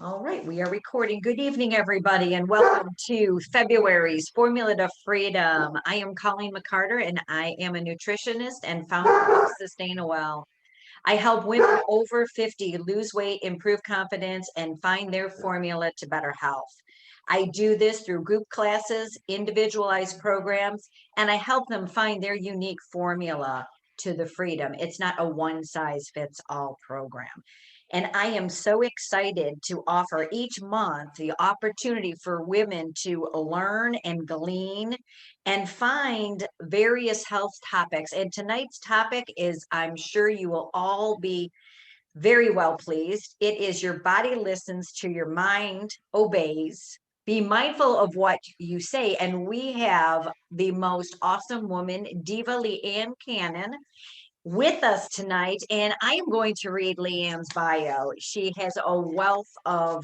All right, we are recording. Good evening, everybody, and welcome to February's Formula to Freedom. I am Colleen McCarter, and I am a nutritionist and founder of Sustainable. I help women over 50 lose weight, improve confidence, and find their formula to better health. I do this through group classes, individualized programs, and I help them find their unique formula to the freedom. It's not a one size fits all program. And I am so excited to offer each month the opportunity for women to learn and glean and find various health topics. And tonight's topic is, I'm sure you will all be very well pleased. It is your body listens to your mind, obeys. Be mindful of what you say. And we have the most awesome woman, Diva Leanne Cannon, with us tonight. And I am going to read Leanne's bio. She has a wealth of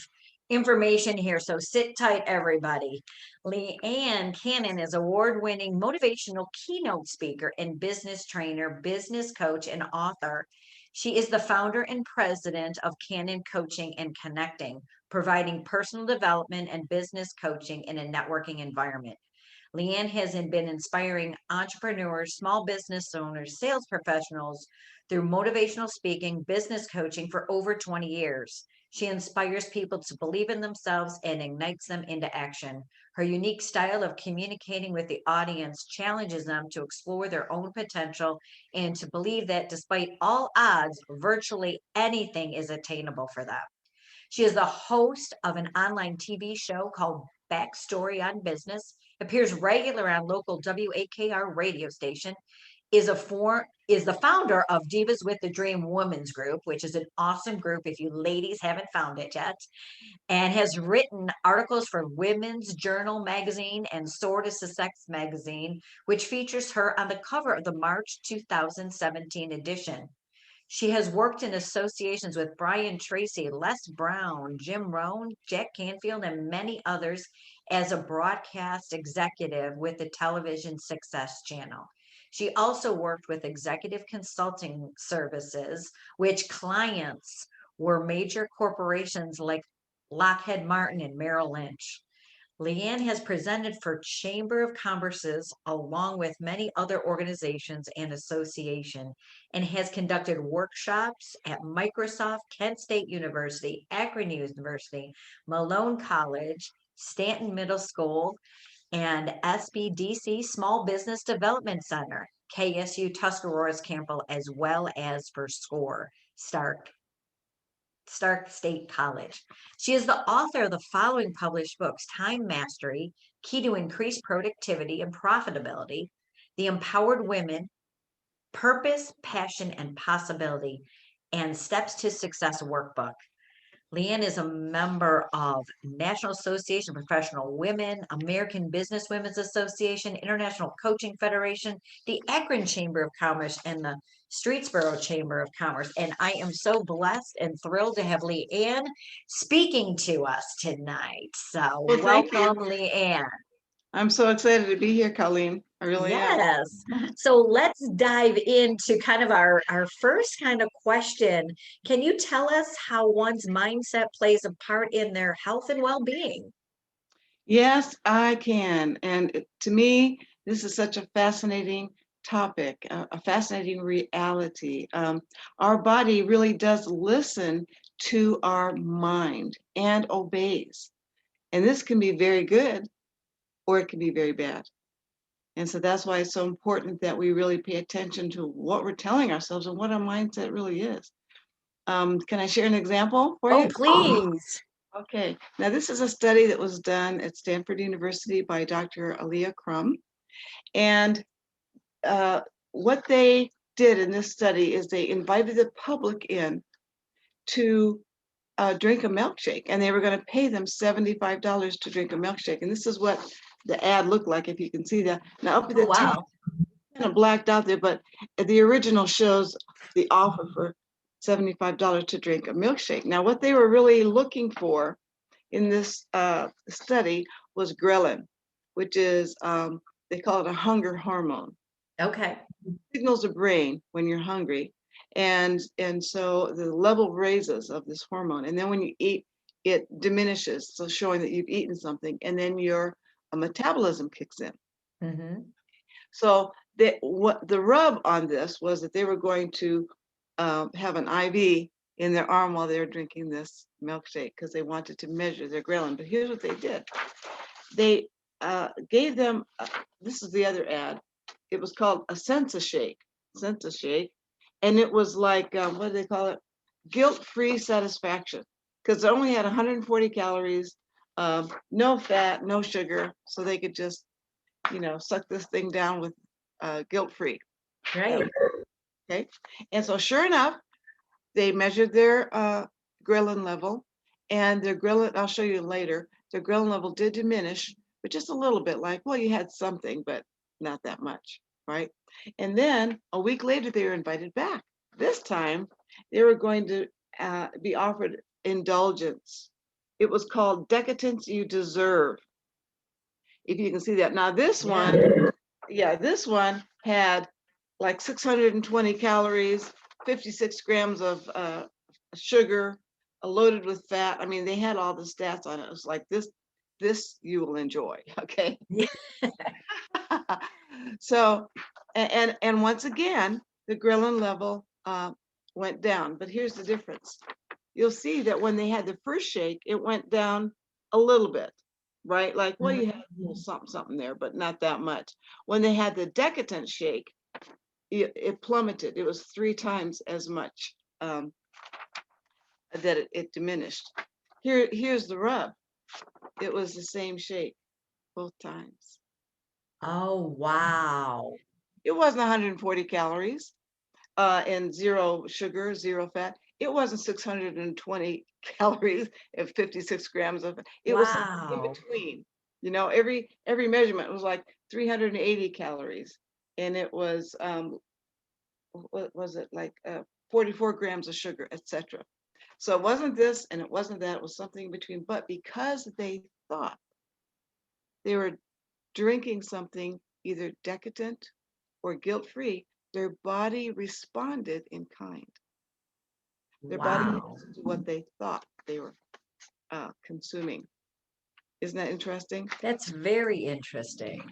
information here. So sit tight, everybody. Leanne Cannon is award-winning motivational keynote speaker and business trainer, business coach, and author. She is the founder and president of Cannon Coaching and Connecting, providing personal development and business coaching in a networking environment. Leanne has been inspiring entrepreneurs, small business owners, sales professionals through motivational speaking, business coaching for over 20 years. She inspires people to believe in themselves and ignites them into action. Her unique style of communicating with the audience challenges them to explore their own potential and to believe that despite all odds, virtually anything is attainable for them. She is the host of an online TV show called Backstory on Business, appears regular on local WAKR radio station, is the founder of Divas with the Dream Women's Group, which is an awesome group if you ladies haven't found it yet, and has written articles for Women's Journal magazine and Sword to Sussex magazine, which features her on the cover of the March 2017 edition. She has worked in associations with Brian Tracy, Les Brown, Jim Rohn, Jack Canfield, and many others as a broadcast executive with the Television Success Channel. She also worked with executive consulting services, which clients were major corporations like Lockheed Martin and Merrill Lynch. Leanne has presented for Chamber of Commerce's along with many other organizations and association and has conducted workshops at Microsoft, Kent State University, Akron University, Malone College, Stanton Middle School, and SBDC Small Business Development Center, KSU Tuscarora's campus, as well as for SCORE, Stark State College. She is the author of the following published books: Time Mastery, Key to Increase Productivity and Profitability, The Empowered Women, Purpose, Passion, and Possibility, and Steps to Success Workbook. Leanne is a member of National Association of Professional Women, American Business Women's Association, International Coaching Federation, the Akron Chamber of Commerce, and the Streetsboro Chamber of Commerce. And I am so blessed and thrilled to have Leanne speaking to us tonight. So Well, thank you. welcome, Leanne. I'm so excited to be here, Colleen. I really am. Yes. So let's dive into kind of our first kind of question. Can you tell us how one's mindset plays a part in their health and well-being? Yes, I can. And to me, this is such a fascinating topic, a fascinating reality. Our body really does listen to our mind and obeys. And this can be very good or it can be very bad. And so that's why it's so important that we really pay attention to what we're telling ourselves and what our mindset really is. Can I share an example for Oh, you? please. Okay, now this is a study that was done at Stanford University by Dr. Alia Crum. And what they did in this study is they invited the public in to drink a milkshake, and they were going to pay them $75 to drink a milkshake. And this is what the ad looked like, if you can see that. Now, up at Oh, the top, wow. kind of blacked out there, but the original shows the offer for $75 to drink a milkshake. Now, what they were really looking for in this study was ghrelin, which is, they call it a hunger hormone. Okay. It signals the brain when you're hungry. And so the level raises of this hormone. And then when you eat it diminishes, so showing that you've eaten something, and then your metabolism kicks in. Mm-hmm. So what the rub on this was that they were going to have an IV in their arm while they were drinking this milkshake because they wanted to measure their ghrelin. But here's what they did. They gave them, this is the other ad. It was called a Sensa Shake, and it was like, what do they call it? Guilt-free satisfaction, because it only had 140 calories, no fat, no sugar, so they could just, suck this thing down with guilt-free. Right. Okay, and so sure enough, they measured their ghrelin level, and their ghrelin, I'll show you later, their ghrelin level did diminish, but just a little bit, like, well, you had something, but not that much, right? And then a week later, they were invited back. This time, they were going to be offered indulgence. It was called Decadence You Deserve, if you can see that. Now, this one, this one had like 620 calories, 56 grams of sugar, loaded with fat. I mean, they had all the stats on it. It was like this you will enjoy. Okay. Yeah. So, and once again, the ghrelin level went down. But here's the difference. You'll see that when they had the first shake, it went down a little bit, right? Like, well, you had a little something there, but not that much. When they had the decadent shake, it plummeted. It was 3 times as much that it diminished. Here's the rub. It was the same shake both times. Oh, wow. It wasn't 140 calories and 0 sugar, 0 fat. It wasn't 620 calories and 56 grams of. It was in Wow. between. Every measurement was like 380 calories, and it was what was it, like 44 grams of sugar, etc. So it wasn't this and it wasn't that, it was something in between. But because they thought they were drinking something either decadent or guilt-free, their body responded in kind. Their body Wow. listened to what they thought they were consuming. Isn't that interesting? That's very interesting.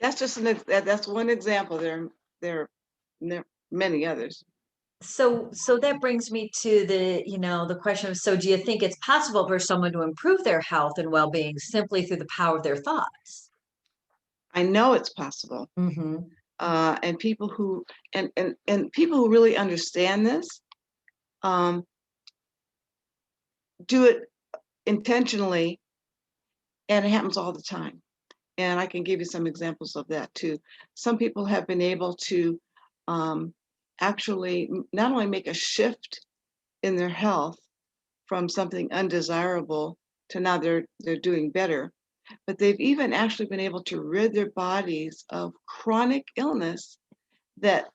That's just that's one example. There are many others. So that brings me to the question of, so do you think it's possible for someone to improve their health and well-being simply through the power of their thoughts? I know it's possible. Mm-hmm. And people who and people who really understand this um, do it intentionally, and it happens all the time. And I can give you some examples of that too. Some people have been able to actually not only make a shift in their health from something undesirable to now they're doing better, but they've even actually been able to rid their bodies of chronic illness that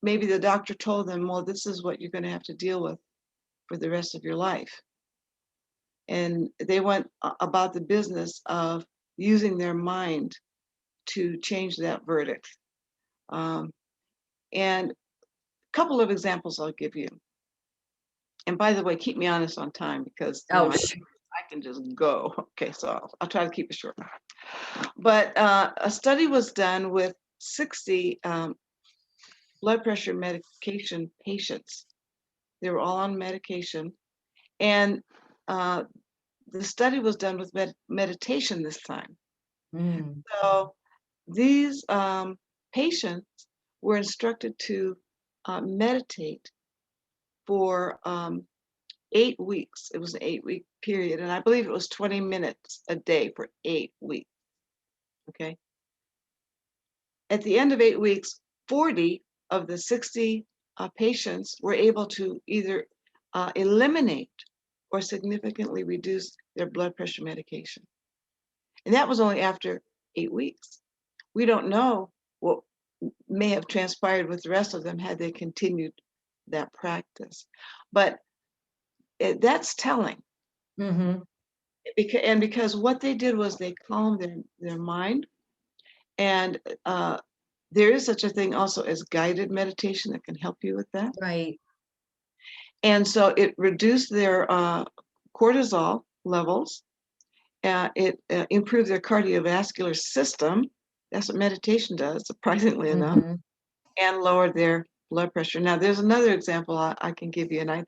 maybe the doctor told them, well, this is what you're going to have to deal with for the rest of your life. And they went about the business of using their mind to change that verdict. Um, and a couple of examples I'll give you. And by the way, keep me honest on time because Oh, I can just go. Okay, so I'll try to keep it short. But a study was done with 60 blood pressure medication patients. They were all on medication. And the study was done with meditation this time. mm, So these patients were instructed to meditate for 8 weeks. It was an 8-week period, and I believe it was 20 minutes a day for 8 weeks. Okay. At the end of 8 weeks, 40 of the 60 patients were able to either eliminate or significantly reduce their blood pressure medication. And that was only after 8 weeks. We don't know what may have transpired with the rest of them had they continued that practice. But that's telling. mm-hmm. Because what they did was they calmed their mind. And there is such a thing also as guided meditation that can help you with that. Right. And so it reduced their cortisol levels. It improved their cardiovascular system. That's what meditation does, surprisingly enough, Mm-hmm. and lowered their blood pressure. Now, there's another example I can give you, and I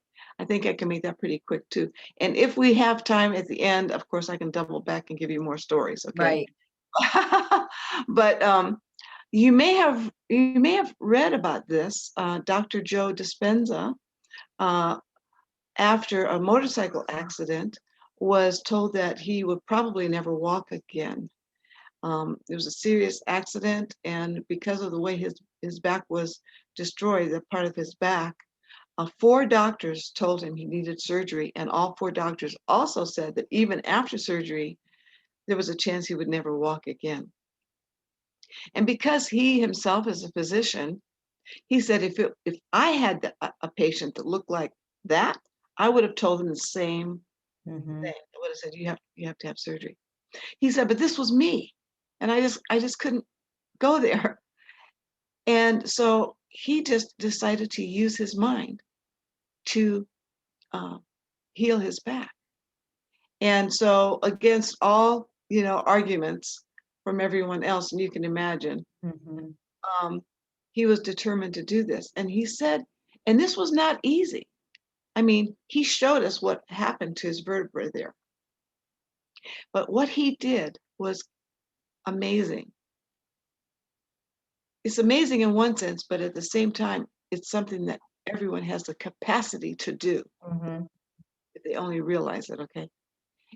think I can make that pretty quick too. And if we have time at the end, of course, I can double back and give you more stories. Okay. Right. But you may have read about this. Dr. Joe Dispenza, uh, after a motorcycle accident, was told that he would probably never walk again. It was a serious accident, and because of the way his back was destroyed, that part of his back, four doctors told him he needed surgery, and all four doctors also said that even after surgery, there was a chance he would never walk again. And because he himself is a physician, he said if I had a patient that looked like that, I would have told him the same Mm-hmm. thing. I would have said you have to have surgery. He said, but this was me, and I just couldn't go there. And so he just decided to use his mind to uh, heal his back. And so against all arguments from everyone else, and you can imagine, Mm-hmm. um, he was determined to do this. And he said, and this was not easy. I mean, he showed us what happened to his vertebrae there. But what he did was amazing. It's amazing in one sense, but at the same time, it's something that everyone has the capacity to do Mm-hmm. if they only realize it, okay?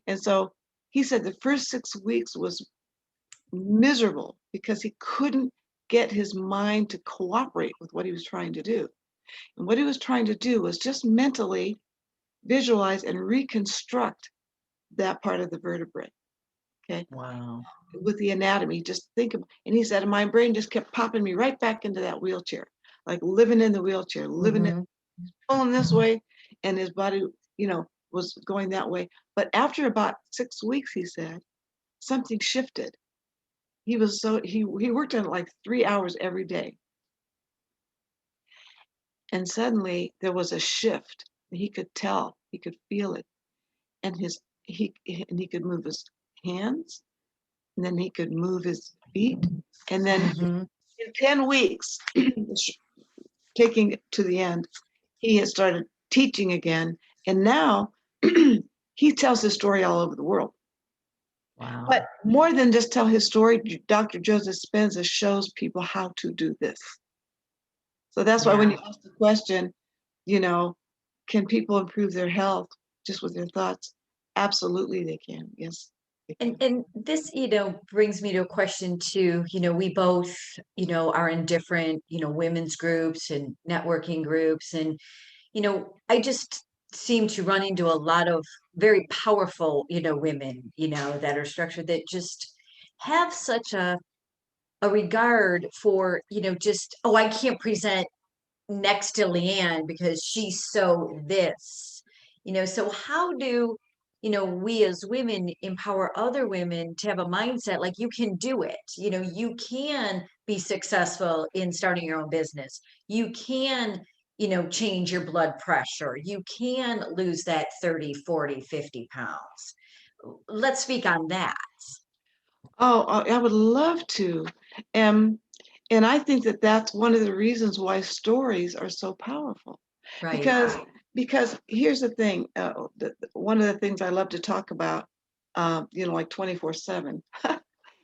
And so he said the first 6 weeks was miserable because he couldn't get his mind to cooperate with what he was trying to do. And what he was trying to do was just mentally visualize and reconstruct that part of the vertebrae, okay? Wow. With the anatomy, just think of, and he said, my brain just kept popping me right back into that wheelchair, like living in the wheelchair, living it, Mm-hmm. pulling this way, and his body, was going that way. But after about 6 weeks, he said, something shifted. He worked on it like 3 hours every day. And suddenly there was a shift. He could tell, he could feel it. And he could move his hands, and then he could move his feet. And then Mm-hmm. in 10 weeks, taking it to the end, he had started teaching again. And now he tells his story all over the world. But Wow. more than just tell his story, Dr. Joseph Spencer shows people how to do this. So that's why when Yeah. you ask the question, you know, can people improve their health just with their thoughts? Absolutely, they can. Yes, they can. And this, brings me to a question too. We both, are in different, women's groups and networking groups. And, I just seem to run into a lot of very powerful, women, that are structured that just have such a regard for, just, oh, I can't present next to Leanne because she's so this, so how do, we as women empower other women to have a mindset like you can do it, you can be successful in starting your own business. You can, change your blood pressure. You can lose that 30, 40, 50 pounds. Let's speak on that. Oh, I would love to. Um, and I think that that's one of the reasons why stories are so powerful. Right. Because because here's the thing. One of the things I love to talk about, like 24/7,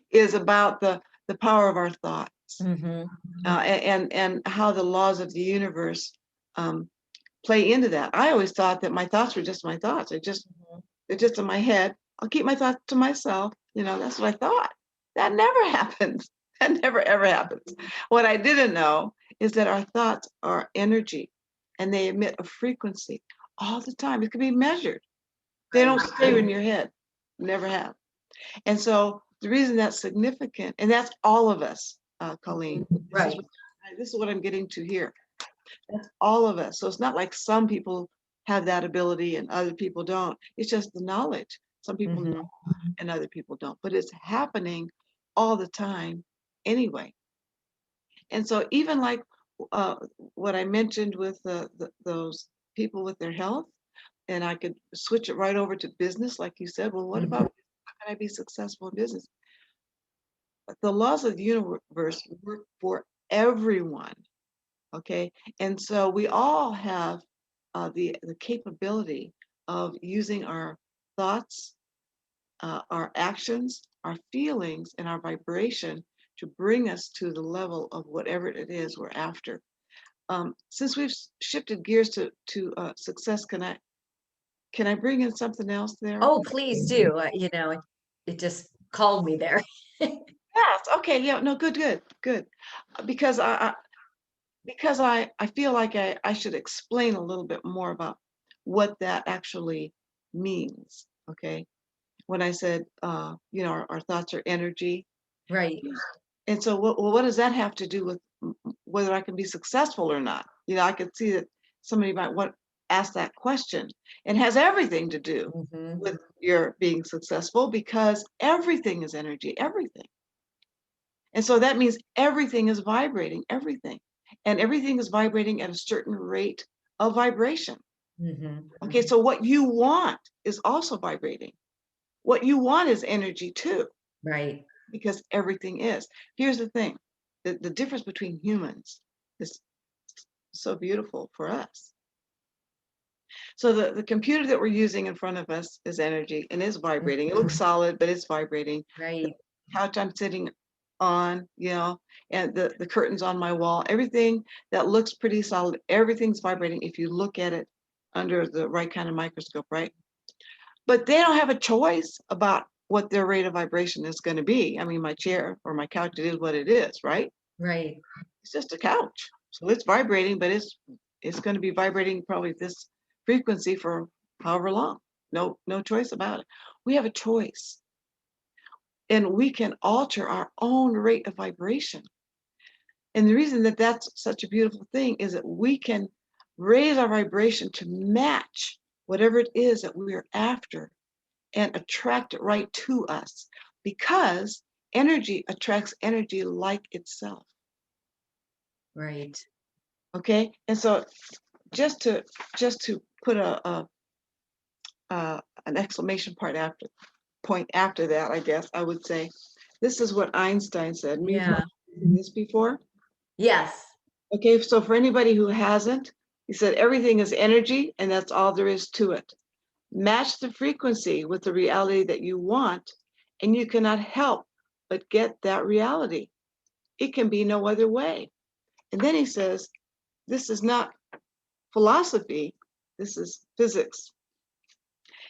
is about the power of our thoughts, Mm-hmm. and how the laws of the universe um, play into that. I always thought that my thoughts were just my thoughts. They're just in my head. I'll keep my thoughts to myself. That's what I thought. That never happens. That never ever happens. What I didn't know is that our thoughts are energy, and they emit a frequency all the time. It can be measured. They Right. don't stay in your head. Never have. And so the reason that's significant, and that's all of us, Colleen. Right. This is what I'm getting to here. That's all of us. So it's not like some people have that ability and other people don't. It's just the knowledge. Some people Mm-hmm. know and other people don't, but it's happening all the time anyway. And so even like uh, what I mentioned with those people with their health, and I could switch it right over to business, like you said. Well, what about Mhm. how can I be successful in business? The laws of the universe work for everyone. Okay, and so we all have the capability of using our thoughts, our actions, our feelings, and our vibration to bring us to the level of whatever it is we're after. Since we've shifted gears to success, can I bring in something else there? Oh, please do. It just called me there. Yes. Okay. Yeah. No. Good. Good. Good. Because I feel like I should explain a little bit more about what that actually means. Okay. When I said, our thoughts are energy. Right. And so what does that have to do with whether I can be successful or not? I could see that somebody might want ask that question. It has everything to do Hmm. with your being successful because everything is energy, everything. And so that means everything is vibrating, everything. And everything is vibrating at a certain rate of vibration. Hmm. Okay, so what you want is also vibrating. What you want is energy too, Right. because everything is. Here's the thing, the difference between humans is so beautiful for us. So the computer that we're using in front of us is energy and is vibrating. It looks Mhm. solid, but it's vibrating. Right. Couch I'm sitting on, and the curtains on my wall, everything that looks pretty solid, everything's vibrating if you look at it under the right kind of microscope, right? But they don't have a choice about what their rate of vibration is going to be. I mean, my chair or my couch, it is what it is, right? Right. It's just a couch. So it's vibrating, but it's going to be vibrating probably this frequency for however long. No choice about it. We have a choice. And we can alter our own rate of vibration. And the reason that that's such a beautiful thing is that we can raise our vibration to match whatever it is that we're after and attract it right to us because energy attracts energy like itself. Right. Okay. And so just to put an exclamation point after that, I guess I would say this is what Einstein said. And you've heard Yeah. this before. Yes. Okay, so for anybody who hasn't, he said everything is energy and that's all there is to it. Match the frequency with the reality that you want, and you cannot help but get that reality. It can be no other way. And then he says, this is not philosophy, this is physics.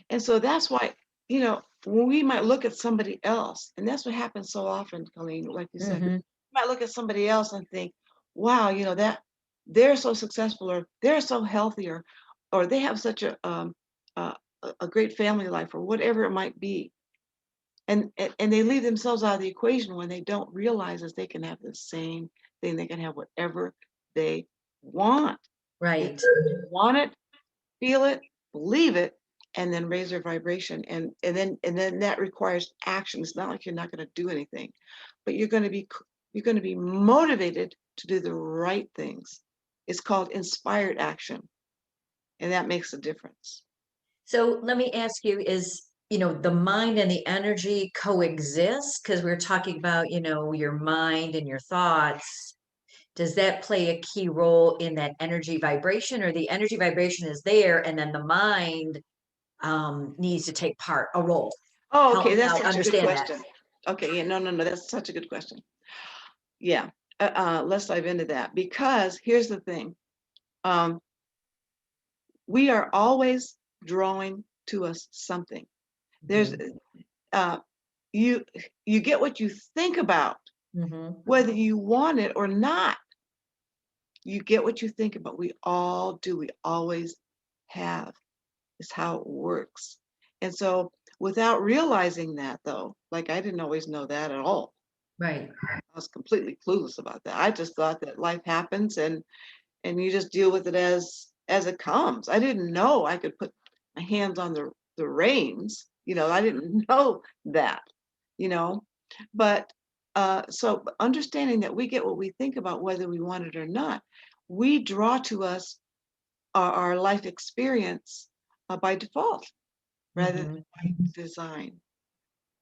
And so that's why, when we might look at somebody else, and that's what happens so often, Colleen, like you said, Hmm. you might look at somebody else and think, wow, that they're so successful or they're so healthy or they have such a, a great family life or whatever it might be. And they leave themselves out of the equation when they don't realize that they can have the same thing. They can have whatever they want. If Right. they want it, feel it, believe it, and then raise their vibration. And then that requires action. It's not like you're not going to do anything, but you're going to be motivated to do the right things. It's called inspired action, and that makes a difference. So let me ask you, the mind and the energy coexist? Because we're talking about, your mind and your thoughts. Does that play a key role in that energy vibration, or the energy vibration is there and then the mind needs to take a role? Oh, Help okay, me that's out such a good understand that. question. Okay, yeah, no, that's such a good question. Yeah, let's dive into that because here's the thing. Um, we are always drawing to us something. There's Hmm. uh, you you get what you think about, Hmm. whether you want it or not. You get what you think about. We all do. We always have. It's how it works. And so, without realizing that, though, like I didn't always know that at all. Right. I was completely clueless about that. I just thought that life happens and you just deal with it as it comes. I didn't know I could put my hands on the reins. I didn't know that. You know, but so understanding that we get what we think about whether we want it or not, we draw to us our life experience by default rather than Mhm. by design.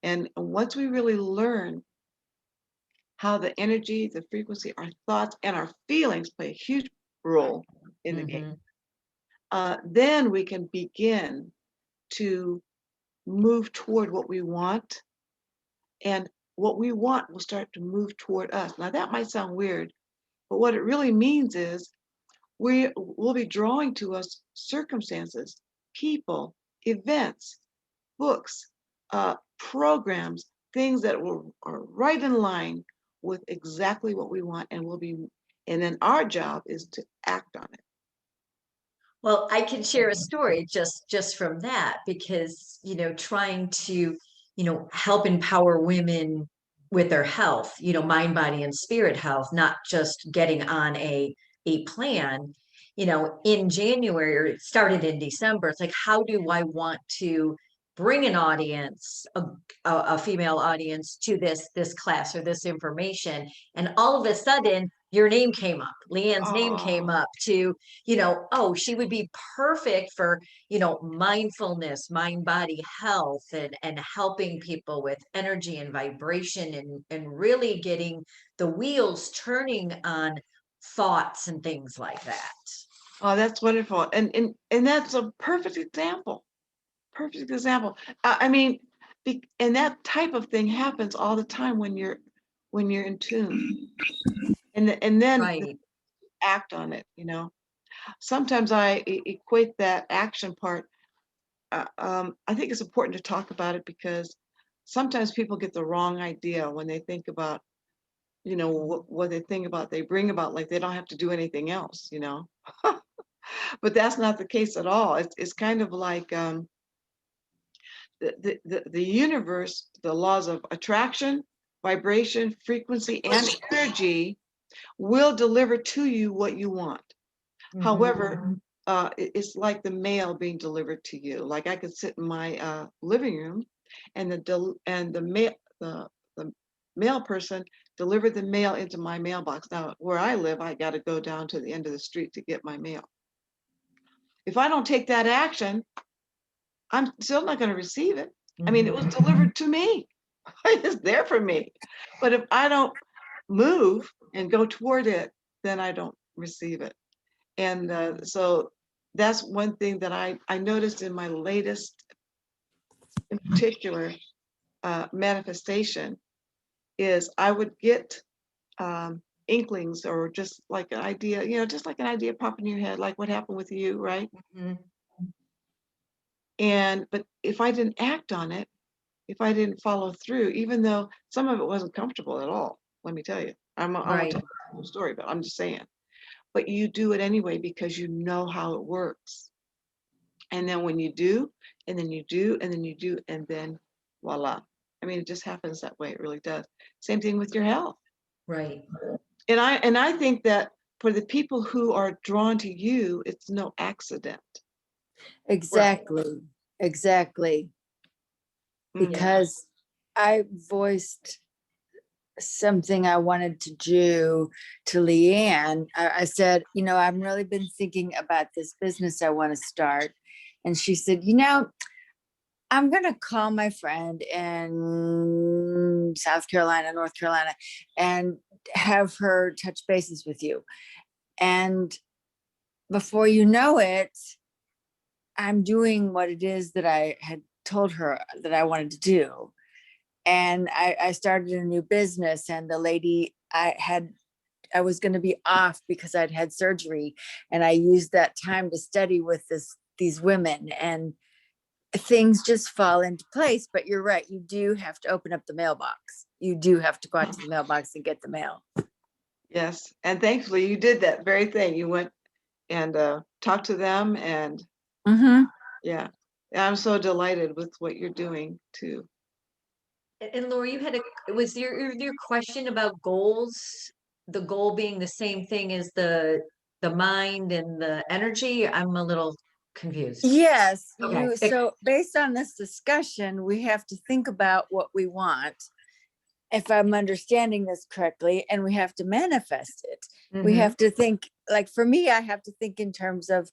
And once we really learn how the energy, the frequency, our thoughts, and our feelings play a huge role in the game, Mhm. then we can begin to move toward what we want, and what we want will start to move toward us. Now, that might sound weird, but what it really means is we'll be drawing to us circumstances, people, events, books, programs, things that are right in line with exactly what we want, and then our job is to act on it. Well, I can share a story just from that because, trying to, help empower women with their health, mind, body, and spirit health, not just getting on a plan, in January, or it started in December. It's like, how do I want to bring an audience, a female audience to this class or this information? And all of a sudden, your name came up, Leanne's name came Oh, up to, oh, she would be perfect for, mindfulness, mind body health, and helping people with energy and vibration, and really getting the wheels turning on thoughts and things like that. oh, that's wonderful, and that's a perfect example. Perfect example. I mean, and that type of thing happens all the time when you're in tune, and then Right. act on it. You know, sometimes I equate that action part. I think it's important to talk about it because sometimes people get the wrong idea when they think about, what they think about, they bring about, like they don't have to do anything else, but that's not the case at all. It's kind of like the universe, the laws of attraction, vibration, frequency, and energy will deliver to you what you want. Mhm. However, it's like the mail being delivered to you. Like I could sit in my living room, and the mail person delivered the mail into my mailbox. Now, where I live, I got to go down to the end of the street to get my mail. If I don't take that action, I'm still not going to receive it. I mean, it was Mhm. delivered to me. It's there for me. But if I don't move and go toward it, then I don't receive it. And so that's one thing that I noticed in my latest, in particular, manifestation is I would get inklings or just like an idea, just like an idea pop in your head, like what happened with you, right? Mhm. But if I didn't act on it, if I didn't follow through, even though some of it wasn't comfortable at all, let me tell you, I won't Right. tell the whole story, but I'm just saying. But you do it anyway because you know how it works. And then when you do, and then you do, and then you do, and then voila. I mean, it just happens that way. It really does. Same thing with your health. Right. And I think that for the people who are drawn to you, it's no accident. Right. Exactly. Exactly. Mhm. Yeah. Because I voiced something I wanted to do to Leanne. I said, I've really been thinking about this business I want to start. And she said, I'm going to call my friend in South Carolina, North Carolina, and have her touch bases with you. And before you know it, I'm doing what it is that I had told her that I wanted to do. And I started a new business, and the lady I was going to be off because I'd had surgery, and I used that time to study with these women, and things just fall into place. But you're right. You do have to open up the mailbox. You do have to go out to the mailbox and get the mail. Yes. And thankfully, you did that very thing. You went and talked to them. And Mm-hmm. yeah, I'm so delighted with what you're doing too. And Laura, you had was your question about goals, the goal being the same thing as the mind and the energy? I'm a little confused. Yes, Okay. so based on this discussion, we have to think about what we want, if I'm understanding this correctly, and we have to manifest it. We Mhm. have to think, like for me, I have to think in terms of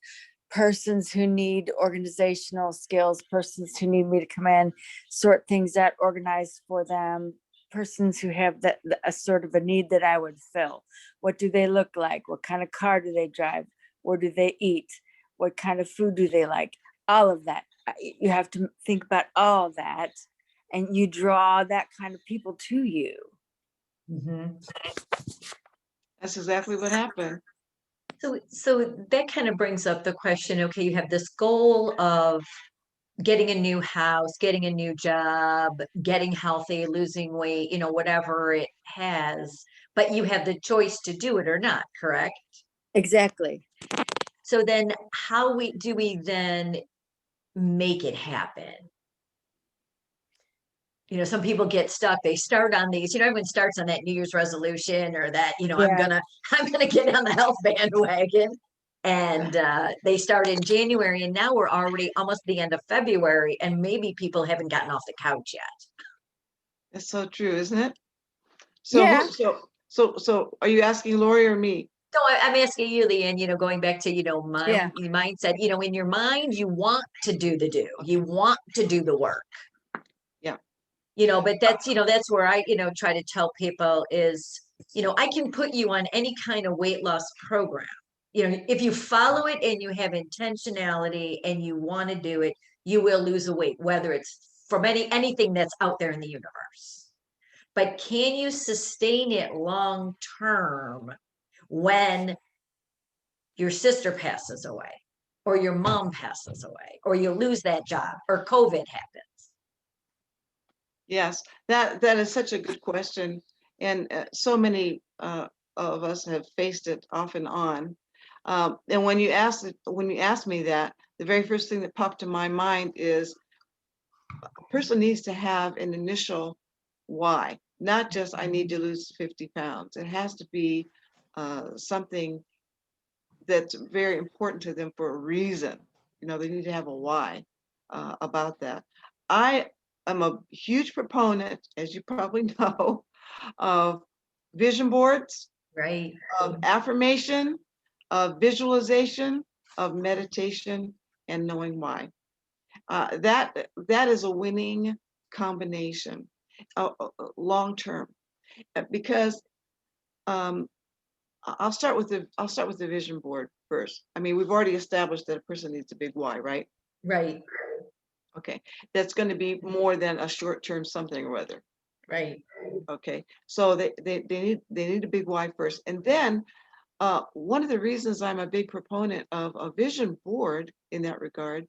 persons who need organizational skills, persons who need me to come in, sort things out, organize for them, persons who have a sort of a need that I would fill. What do they look like? What kind of car do they drive? Where do they eat? What kind of food do they like? All of that. You have to think about all that, and you draw that kind of people to you. Mhm. That's exactly what happened. So that kind of brings up the question, okay, you have this goal of getting a new house, getting a new job, getting healthy, losing weight, whatever it has, but you have the choice to do it or not, correct? Exactly. So then how do we then make it happen? Some people get stuck. They start on these, everyone starts on that New Year's resolution or that, I'm Yeah. gonna get on the health bandwagon. And they start in January, and now we're already almost the end of February, and maybe people haven't gotten off the couch yet. That's so true, isn't it? So Yeah. so are you asking Lori or me? So I'm asking you, Leanne, going back to, Yeah. mindset, in your mind, you want to you want to do the work. Yeah. But that's where I, try to tell people is, I can put you on any kind of weight loss program. If you follow it and you have intentionality and you want to do it, you will lose the weight, whether it's from anything that's out there in the universe. But can you sustain it long term when your sister passes away, or your mom passes away, or you lose that job, or COVID happens? Yes, that is such a good question, and so many of us have faced it off and on. And when you asked me that, the very first thing that popped in my mind is a person needs to have an initial why, not just I need to lose 50 pounds. It has to be something that's very important to them for a reason. They need to have a why about that. I am a huge proponent, as you probably know, of vision boards, Right. of affirmation, of visualization, of meditation, and knowing why. That is a winning combination, long term, because um, I'll start with the vision board first. I mean, we've already established that a person needs a big why, right? Right. Okay, that's going to be more than a short-term something or other. Right. Okay, so they need a big why first, and then one of the reasons I'm a big proponent of a vision board in that regard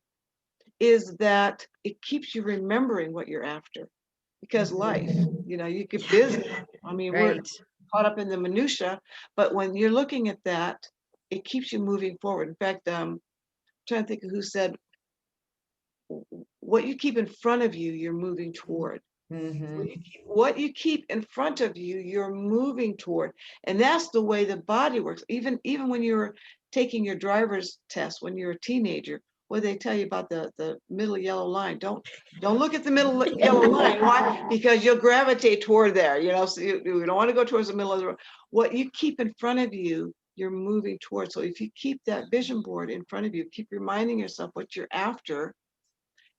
is that it keeps you remembering what you're after, because life, you get busy. I mean, we're Right. caught up in the minutia, but when you're looking at that, it keeps you moving forward. In fact, I'm trying to think of who said, what you keep in front of you, you're moving toward. Mm-hmm. What you keep in front of you, you're moving toward. And that's the way the body works. Even when you're taking your driver's test, when you're a teenager, what they tell you about the middle yellow line, don't look at the middle yellow line. Why? Because you'll gravitate toward there, so you don't want to go towards the middle of the road. What you keep in front of you, you're moving towards. So if you keep that vision board in front of you, keep reminding yourself what you're after,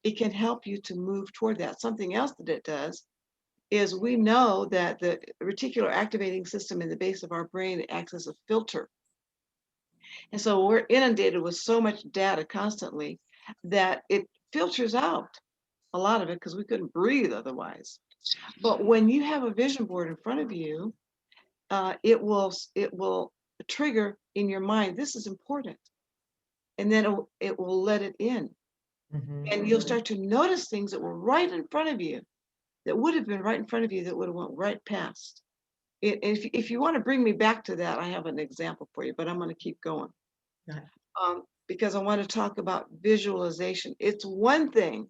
it can help you to move toward that. Something else that it does is we know that the reticular activating system in the base of our brain acts as a filter. And so we're inundated with so much data constantly that it filters out a lot of it because we couldn't breathe otherwise. But when you have a vision board in front of you, it will trigger in your mind, this is important. And then it will let it in. Mm-hmm. And you'll start to notice things that were right in front of you, that would have been right in front of you, that would have went right past. If you want to bring me back to that, I have an example for you, but I'm going to keep going. Right. Because I want to talk about visualization. It's one thing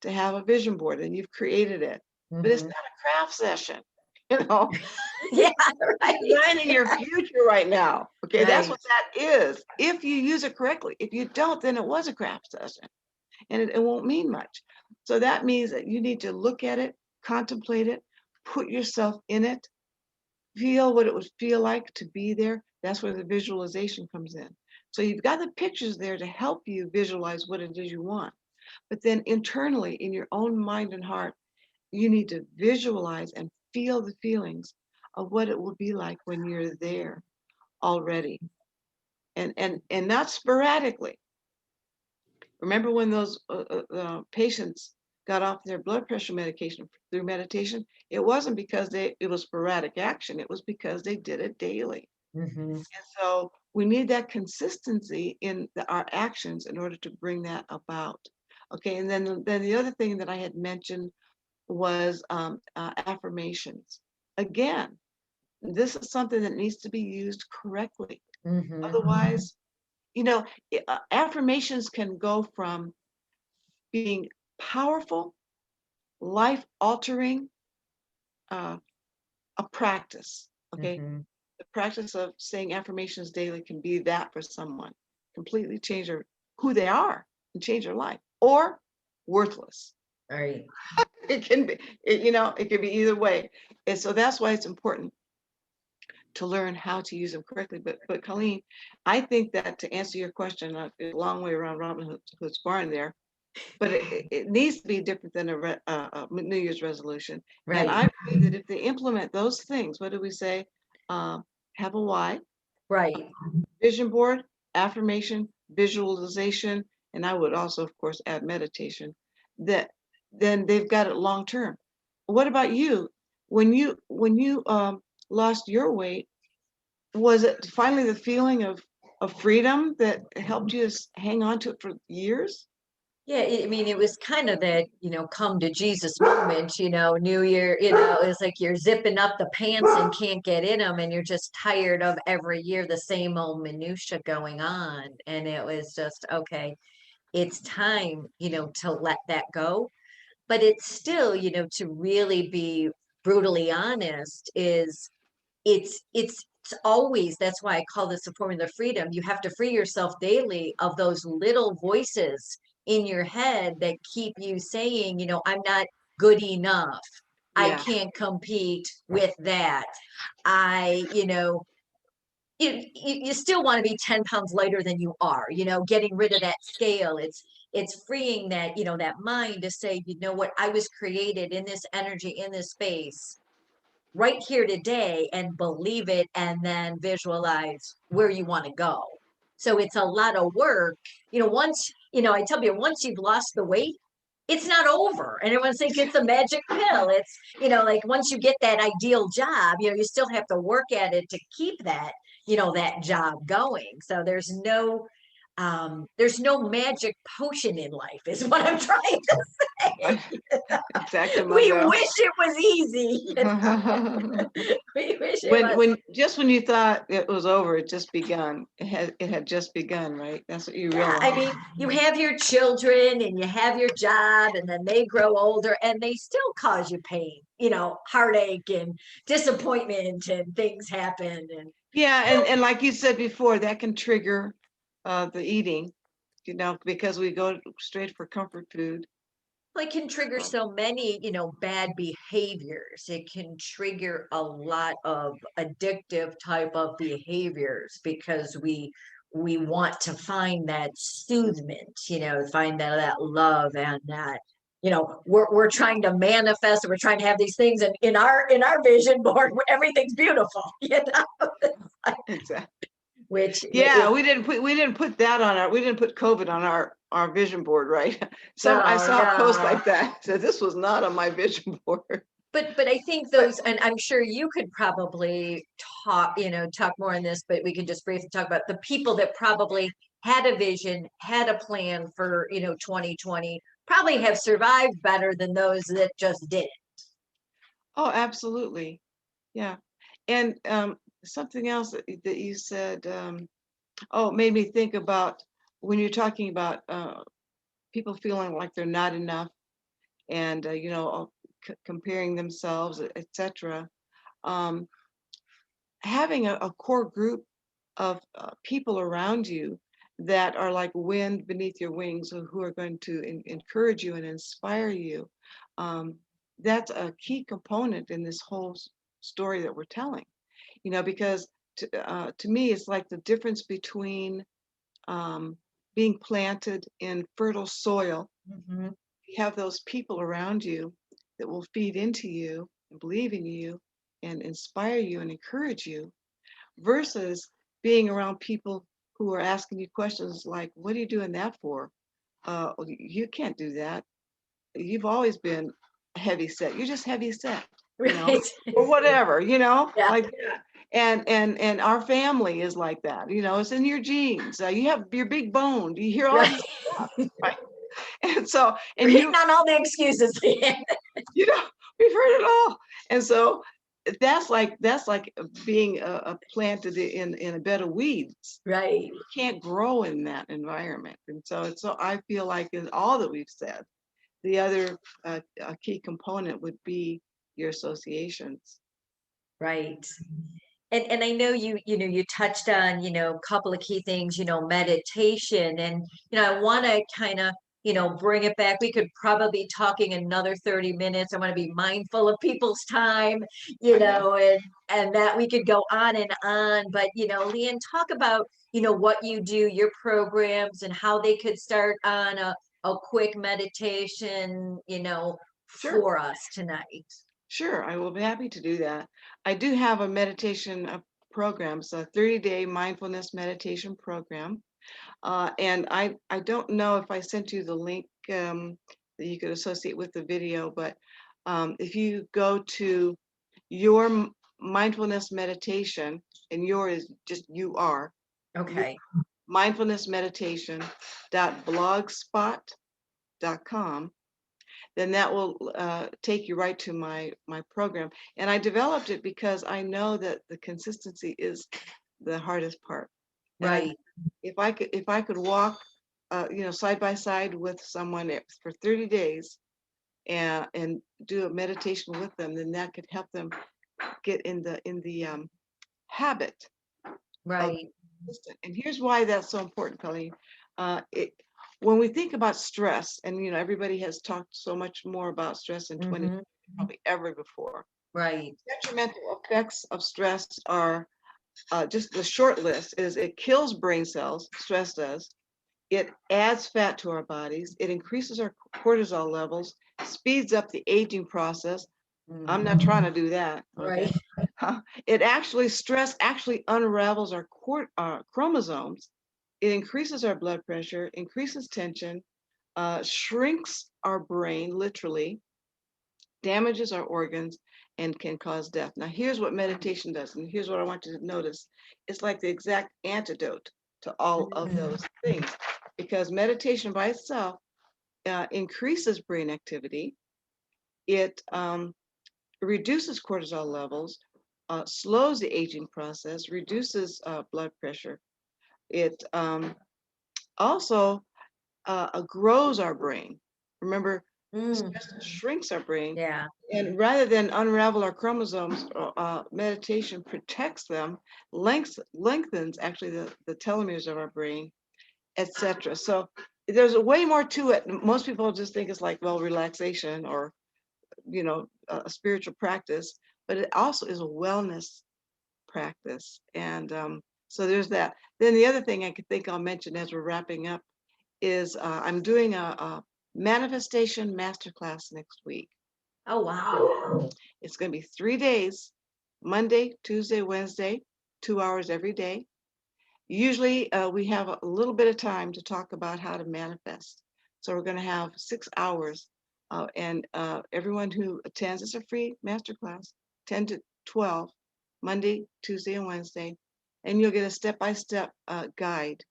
to have a vision board and you've created it, but it's Mm-hmm. not a craft session. You know, Yeah, right. you're designing your future right now. Okay, that's Right. what that is. If you use it correctly. If you don't, then it was a craft session, and it won't mean much. So that means that you need to look at it, contemplate it, put yourself in it, feel what it would feel like to be there. That's where the visualization comes in. So you've got the pictures there to help you visualize what it is you want. But then internally in your own mind and heart, you need to visualize and feel the feelings of what it will be like when you're there already. And not sporadically. Remember when those patients got off their blood pressure medication through meditation? It wasn't because it was sporadic action. It was because they did it daily. Mhm. And so we need that consistency in our actions in order to bring that about. Okay, and then the other thing that I had mentioned was affirmations. Again, this is something that needs to be used correctly. Mhm. Otherwise, affirmations can go from being powerful, life altering, uh, a practice. Okay, Mhm. the practice of saying affirmations daily can be that for someone, completely change who they are and change their life, or worthless. All right. It can be, it can be either way. And so that's why it's important to learn how to use them correctly. But Colleen, I think that to answer your question, a long way around Robin Hood's barn there, but it needs to be different than a New Year's resolution. And Right. I believe that if they implement those things, what do we say? Have a why, Right. vision board, affirmation, visualization, and I would also, of course, add meditation. That then they've got it long term. What about you? When you lost your weight, was it finally the feeling of freedom that helped you hang on to it for years? Yeah, I mean, it was kind of that, come to Jesus moment, New Year, it's like you're zipping up the pants and can't get in them, and you're just tired of every year the same old minutia going on. And it was just, okay, it's time, to let that go. But it's still, to really be brutally honest, it's always, that's why I call this a formula of freedom. You have to free yourself daily of those little voices in your head that keep you saying, I'm not good enough. I Yeah, can't compete with that. I, you still want to be 10 pounds lighter than you are, getting rid of that scale. It's freeing that, that mind to say, what, I was created in this energy, in this space right here today, and believe it, and then visualize where you want to go. So it's a lot of work. Once, I tell you, once you've lost the weight, it's not over. And everyone thinks it's a magic pill. It's, like once you get that ideal job, you still have to work at it to keep that, that job going. So there's no magic potion in life, is what I'm trying to say. exactly, We Margot. wish it was easy. We wish it was. When you thought it was over, it just begun. It had just begun, right? That's what you Yeah, I realize. mean, you have your children and you have your job, and then they grow older and they still cause you pain, heartache and disappointment, and things happen. And Yeah, and like you said before, that can trigger the eating, because we go straight for comfort food. it can trigger so many, bad behaviors. It can trigger a lot of addictive type of behaviors because we want to find that soothment, find that love, and that, we're trying to manifest, and we're trying to have these things, and in our vision board, everything's beautiful, Exactly. which Yeah, we didn't put COVID on our vision board, right? I no, saw a post no. like that. So this was not on my vision board. But I think But those, and I'm sure you could probably talk more on this, but we could just briefly talk about the people that probably had a vision, had a plan for, 2020, probably have survived better than those that just didn't. oh, absolutely. Yeah. And something else that you said, it made me think about when you're talking about people feeling like they're not enough, and comparing themselves, etc. Um, Having a core group of people around you that are like wind beneath your wings, who are going to encourage you and inspire you. Um, that's a key component in this whole story that we're telling. Because to me, it's like the difference between being planted in fertile soil. Mhm. You have those people around you that will feed into you and believe in you and inspire you and encourage you, versus being around people who are asking you questions like, what are you doing that for? You can't do that. You've always been heavy set. You're just heavy set, Right. or whatever, Yeah. like that. And our family is like that. It's in your genes. You have your big bone. You hear all Right. this stuff, right? And so, We're and hitting on all the excuses. you know, we've heard it all. And so that's like being planted in a bed of weeds. Right. You can't grow in that environment. And so I feel like in all that we've said, the other a key component would be your associations. Right. And I know you touched on, a couple of key things, meditation, and I want to kind of, bring it back. We could probably be talking another 30 minutes. I want to be mindful of people's time, and that we could go on and on. But, Leanne, talk about, what you do, your programs, and how they could start on a quick meditation, Sure. for us tonight. Sure, I will be happy to do that. I do have a meditation program, so a 30-day mindfulness meditation program. And I don't know if I sent you the link that you could associate with the video, but if you go to your mindfulness meditation, and your is just Okay. mindfulnessmeditation.blogspot.com, then that will take you right to my program. And I developed it because I know that the consistency is the hardest part. Right. If I could walk, side by side with someone for 30 days and do a meditation with them, then that could help them get in the habit of Right. consistent. And here's why that's so important, Colleen. It When we think about stress, and everybody has talked so much more about stress in 20 Mhm. probably ever before. Right. Detrimental effects of stress are just the short list is it kills brain cells, stress does. It adds fat to our bodies. It increases our cortisol levels, speeds up the aging process. I'm not trying to do that. Okay. Right. Stress actually unravels our chromosomes. It increases our blood pressure, increases tension, shrinks our brain, literally, damages our organs, and can cause death. Now, here's what meditation does, and here's what I want you to notice. It's like the exact antidote to all of those things, because meditation by itself increases brain activity. It reduces cortisol levels, slows the aging process, reduces blood pressure. It also grows our brain. Remember, stress shrinks our brain. Yeah. And rather than unravel our chromosomes, meditation protects them, lengthens actually the telomeres of our brain, etc. So there's a way more to it. Most people just think it's like, well, relaxation or, a spiritual practice, but it also is a wellness practice. And so there's that. Then the other thing I could think I'll mention as we're wrapping up is I'm doing a manifestation masterclass next week. Oh, wow. It's going to be 3 days, Monday, Tuesday, Wednesday, 2 hours every day. Usually we have a little bit of time to talk about how to manifest. So we're going to have 6 hours. And everyone who attends, it's a free masterclass, 10 to 12, Monday, Tuesday, and Wednesday. And you'll get a step-by-step guide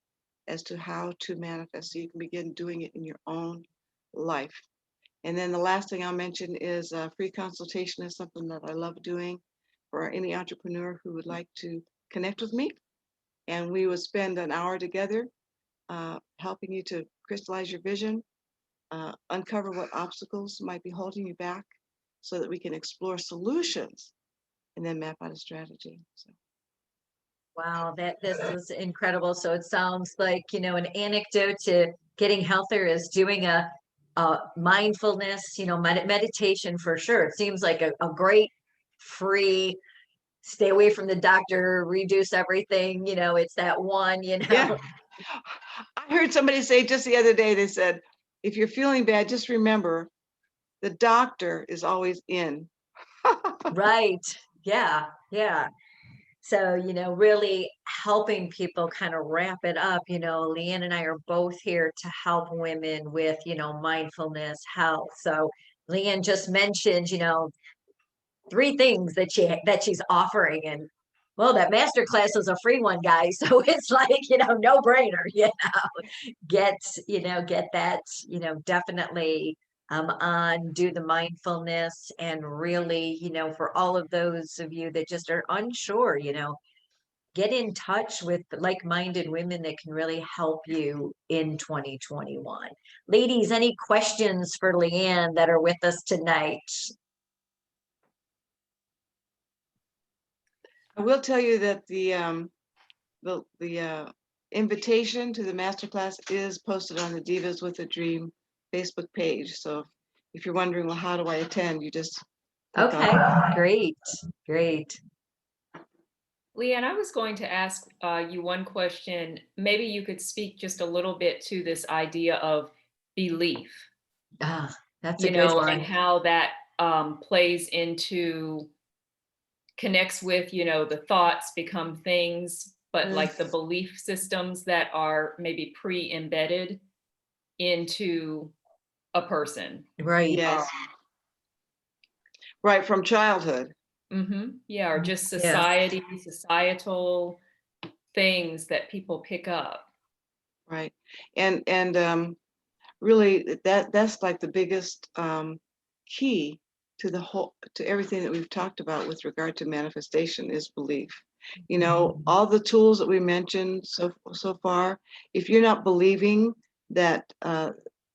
as to how to manifest, so you can begin doing it in your own life. And then the last thing I'll mention is free consultation is something that I love doing for any entrepreneur who would like to connect with me. And we would spend an hour together helping you to crystallize your vision, uncover what obstacles might be holding you back so that we can explore solutions and then map out a strategy. So. Wow, this is incredible. So it sounds like, an anecdote to getting healthier is doing a mindfulness, meditation for sure. It seems like a great free, stay away from the doctor, reduce everything, it's that one, Yeah. I heard somebody say just the other day, they said, if you're feeling bad, just remember the doctor is always in. Right. Yeah. Yeah. So, really helping people kind of wrap it up. Leanne and I are both here to help women with, mindfulness, health. So Leanne just mentioned, 3 things that she's offering. And well, that master class is a free one, guys. So it's like, no brainer, get that, definitely on do the mindfulness. And really, for all of those of you that just are unsure, get in touch with like-minded women that can really help you in 2021. Ladies, any questions for Leanne that are with us tonight? I will tell you that the invitation to the masterclass is posted on the Divas with a Dream Facebook page. So if you're wondering, well, how do I attend? You just click on it. Okay, great. Leanne, I was going to ask you one question. Maybe you could speak just a little bit to this idea of belief, That's a good and one. how that plays into, connects with, the thoughts become things, but like the belief systems that are maybe pre-embedded into a person. Right. Yes. Right, from childhood. Yeah, or just Yeah. societal things that people pick up. Right. And really that's like the biggest key to to everything that we've talked about with regard to manifestation is belief. All the tools that we mentioned so far, if you're not believing that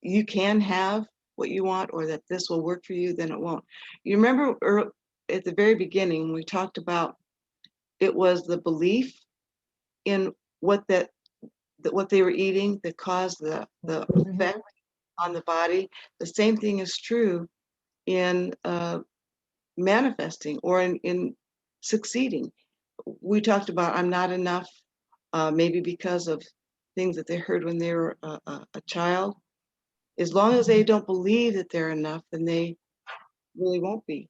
you can have what you want or that this will work for you, then it won't. You remember at the very beginning, we talked about it was the belief in what they were eating that caused the effect on the body. The same thing is true in manifesting or in succeeding. We talked about I'm not enough, maybe because of things that they heard when they were a child. As long as they don't believe that they're enough, then they really won't be.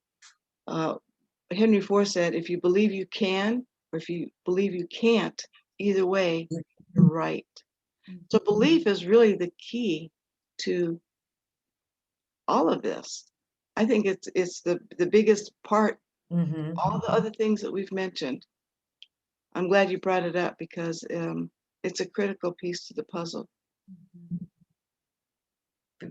Henry Ford said, if you believe you can, or if you believe you can't, either way, you're right. So belief is really the key to all of this. I think it's the biggest part. All the other things that we've mentioned. I'm glad you brought it up because it's a critical piece to the puzzle.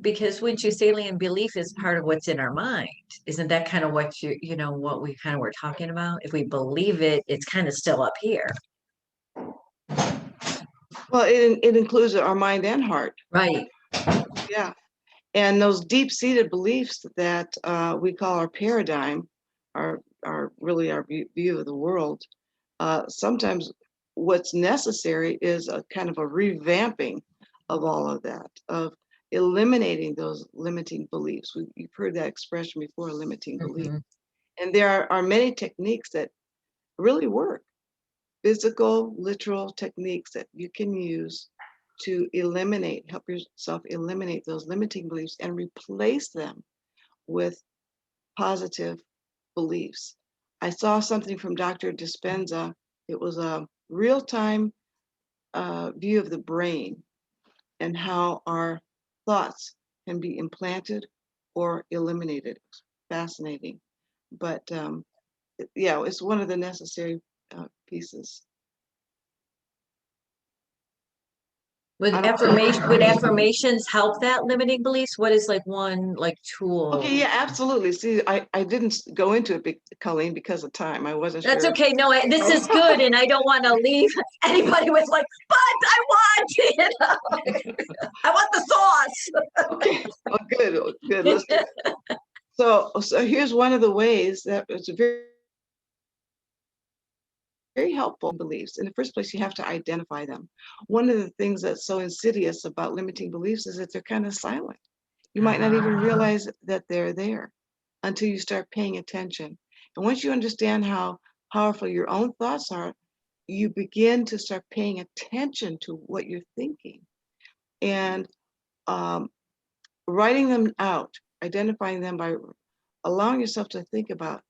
Because wouldn't you say, Leanne, belief is part of what's in our mind? Isn't that kind of what what we kind of were talking about? If we believe it, it's kind of still up here. Well, it includes our mind and heart. Right. Yeah. And those deep-seated beliefs that we call our paradigm are really our view of the world. Sometimes what's necessary is a kind of a revamping of all of that, of eliminating those limiting beliefs. You've heard that expression before, limiting belief. And there are many techniques that really work. Physical, literal techniques that you can use to help yourself eliminate those limiting beliefs and replace them with positive beliefs. I saw something from Dr. Dispenza. It was a real-time view of the brain and how our thoughts can be implanted or eliminated. It's fascinating. But yeah, it's one of the necessary pieces. Would affirmations help that limiting beliefs? What is like one tool? Okay, yeah, absolutely. See, I didn't go into it, Colleen, because of time. I wasn't That's sure. okay. No, this is good, and I don't want to leave anybody with but I want, I want the sauce. Okay, oh, good. Let's do it. So here's one of the ways that it's very helpful beliefs. In the first place, you have to identify them. One of the things that's so insidious about limiting beliefs is that they're kind of silent. You might not even realize that they're there until you start paying attention. And once you understand how powerful your own thoughts are, you begin to start paying attention to what you're thinking and writing them out, identifying them by allowing yourself to think about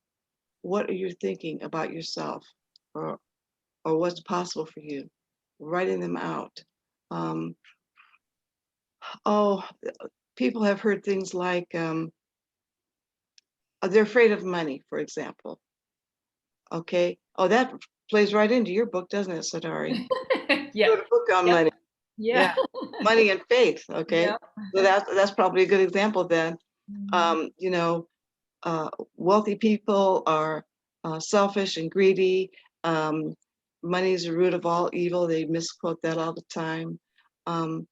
what are you thinking about yourself or what's possible for you, writing them out. Um, oh, people have heard things like they're afraid of money, for example. Okay. Oh, that plays right into your book, doesn't it, Sadari? Yeah. You wrote a book on Yep. money. Yeah. Money and faith. Okay. Yep. So that's probably a good example then. Mhm. You know, wealthy people are selfish and greedy. Money is the root of all evil. They misquote that all the time. Um,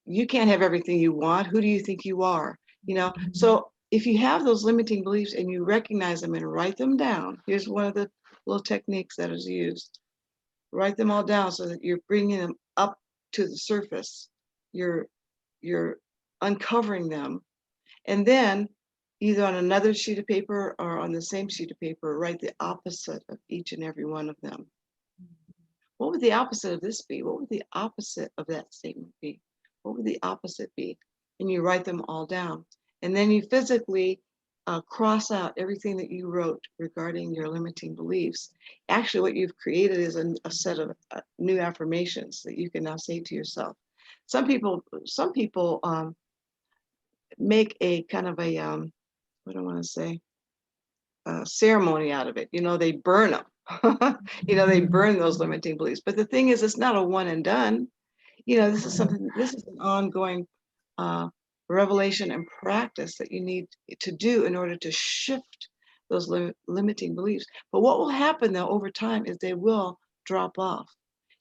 you can't have everything you want. Who do you think you are? You know, so if you have those limiting beliefs and you recognize them and write them down, here's one of the little techniques that is used. Write them all down so that you're bringing them up to the surface. You're uncovering them, and then either on another sheet of paper or on the same sheet of paper, write the opposite of each and every one of them. What would the opposite of this be? What would the opposite of that statement be? What would the opposite be? And you write them all down. And then you physically cross out everything that you wrote regarding your limiting beliefs. Actually, what you've created is a set of new affirmations that you can now say to yourself. Some people make a kind of a what do I want to say, ceremony out of it. You know, they burn them. You know, they burn those limiting beliefs. But the thing is, it's not a one and done. You know, this is an ongoing revelation and practice that you need to do in order to shift those limiting beliefs. But what will happen though over time is they will drop off.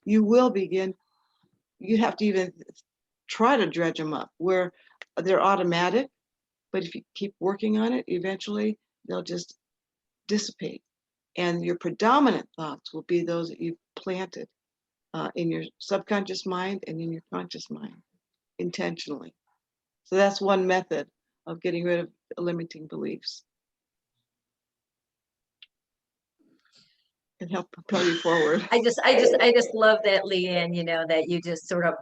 You will begin, you have to even try to dredge them up where they're automatic, but if you keep working on it, eventually they'll just dissipate. And your predominant thoughts will be those that you've planted in your subconscious mind and in your conscious mind intentionally. So that's one method of getting rid of limiting beliefs and help propel you forward. I just love that, Leanne, you know, that you just sort of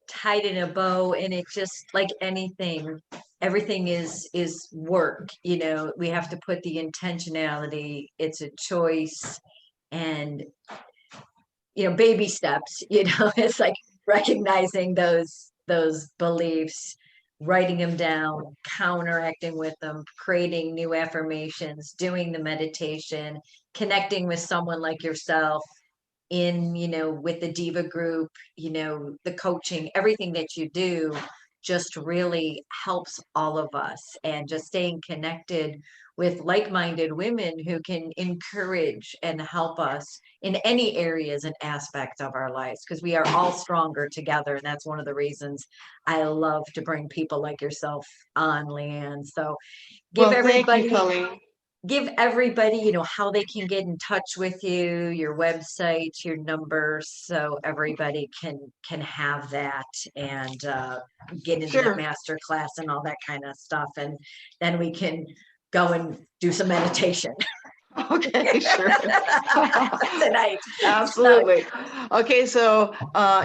tied in a bow, and it just like anything, everything is work, you know, we have to put the intentionality, it's a choice, and you know, baby steps, you know, it's like recognizing those beliefs, writing them down, counteracting with them, creating new affirmations, doing the meditation, connecting with someone like yourself in, you know, with the diva group, you know, the coaching, everything that you do just really helps all of us, and just staying connected with like-minded women who can encourage and help us in any areas and aspects of our lives, because we are all stronger together, and that's one of the reasons I love to bring people like yourself on, Leanne. So give Well, thank you, everybody Colleen. give everybody, you know, how they can get in touch with you, your website, your number, so everybody can have that, and get into that Sure. master class and all that kind of stuff, and then we can go and do some meditation Okay, sure. tonight. Absolutely. Okay, so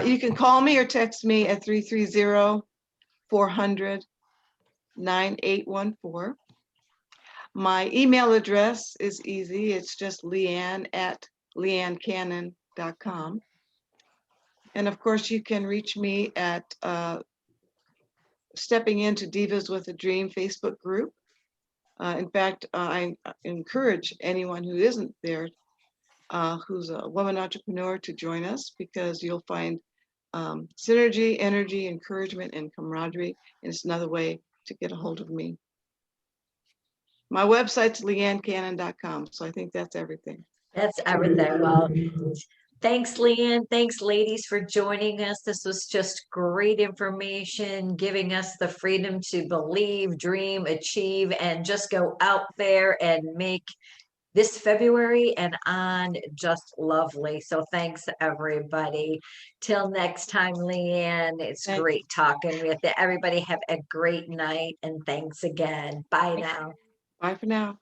you can call me or text me at 330-400-9814. My email address is easy. It's just leanne@leannecannon.com. And of course, you can reach me at Stepping Into Divas with a Dream Facebook group. In fact, I encourage anyone who isn't there, who's a woman entrepreneur, to join us, because you'll find synergy, energy, encouragement, and camaraderie. And it's another way to get a hold of me. My website's leannecannon.com. So I think that's everything. That's everything. Well, thanks, Leanne. Thanks, ladies, for joining us. This was just great information, giving us the freedom to believe, dream, achieve, and just go out there and make this February and on just lovely. So thanks, everybody. Till next time, Leanne, it's Thank great talking with you. Everybody have a great night, and thanks again. Bye you. now. Bye for now.